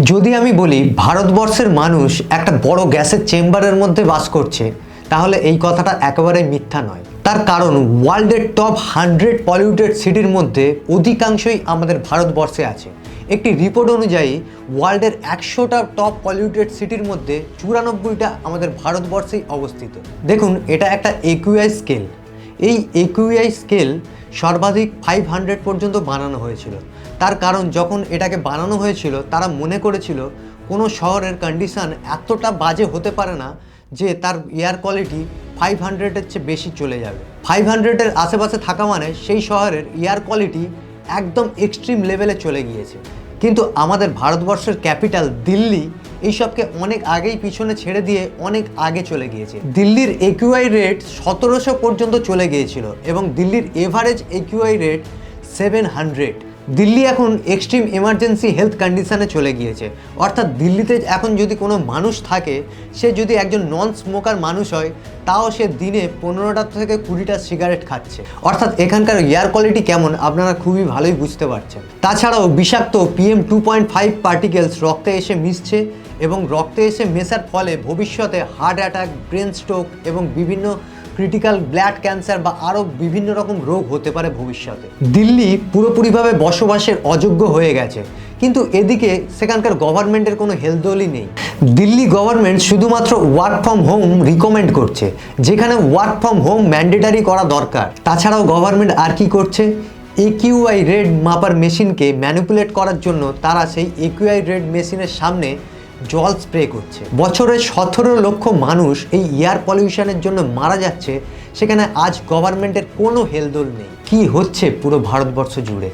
যদি আমি বলি ভারতবর্ষের মানুষ একটা বড় গ্যাসের চেম্বারের মধ্যে বাস করছে, তাহলে এই কথাটা একেবারে মিথ্যা নয়। তার কারণ ওয়ার্ল্ডের টপ 100 পলিউটেড সিটির মধ্যে অধিকাংশই আমাদের ভারতবর্ষে আছে। একটি রিপোর্ট অনুযায়ী ওয়ার্ল্ডের 100টা টপ পলিউটেড সিটির মধ্যে 94টা আমাদের ভারতবর্ষেই অবস্থিত। দেখুন, এটা একটা একিউআই স্কেল। এই একিউআই স্কেল সর্বাধিক 500 পর্যন্ত বানানো হয়েছিল। তার কারণ যখন এটাকে বানানো হয়েছিল তারা মনে করেছিল কোনো শহরের কন্ডিশন এতটা বাজে হতে পারে না যে তার এয়ার কোয়ালিটি 500-এর চেয়ে বেশি চলে যাবে। 500-এর আশেপাশে থাকা মানে সেই শহরের এয়ার কোয়ালিটি একদম এক্সট্রিম লেভেলে চলে গিয়েছে। কিন্তু আমাদের ভারতবর্ষের ক্যাপিটাল দিল্লি এইসবকে অনেক আগেই পিছনে ছেড়ে দিয়ে অনেক আগে চলে গিয়েছে। দিল্লির একিউআই রেট 1700 পর্যন্ত চলে গিয়েছিল এবং দিল্লির এভারেজ একিউআই রেট 700। দিল্লি এখন এক্সট্রিম এমার্জেন্সি হেলথ কন্ডিশনে চলে গিয়েছে। অর্থাৎ দিল্লিতে এখন যদি কোনো মানুষ থাকে, সে যদি একজন নন স্মোকার মানুষ হয়, তাও সে দিনে 15টা থেকে 20টা সিগারেট খাচ্ছে। অর্থাৎ এখানকার এয়ার কোয়ালিটি কেমন আপনারা খুবই ভালোই বুঝতে পারছেন। তাছাড়াও বিষাক্ত PM2.5 পার্টিকেলস রক্তে এসে মিশছে এবং রক্তে এসে মেশার ফলে ভবিষ্যতে হার্ট অ্যাটাক, ব্রেন স্ট্রোক এবং বিভিন্ন ক্রিটিক্যাল ব্লাড ক্যান্সার বা আরও বিভিন্ন রকম রোগ হতে পারে ভবিষ্যতে। দিল্লি পুরোপুরিভাবে বসবাসের অযোগ্য হয়ে গেছে, কিন্তু এদিকে সেখানকার গভর্নমেন্টের কোনো হেলদোলই নেই। দিল্লি গভর্নমেন্ট শুধুমাত্র ওয়ার্ক ফ্রম হোম রিকমেন্ড করছে, যেখানে ওয়ার্ক ফ্রম হোম ম্যান্ডেটারি করা দরকার। তাছাড়াও গভর্নমেন্ট আর কি করছে, একিউআই রেড মাপার মেশিনকে ম্যানিপুলেট করার জন্য তারা সেই একিউআই রেড মেশিনের সামনে জল স্প্রে করছে। বছরে 17 লক্ষ মানুষ এই এয়ার পলিউশনের জন্য মারা যাচ্ছে, সেখানে আজ গভর্নমেন্টের কোনো হেলদোল নেই। কি হচ্ছে পুরো ভারতবর্ষ জুড়ে।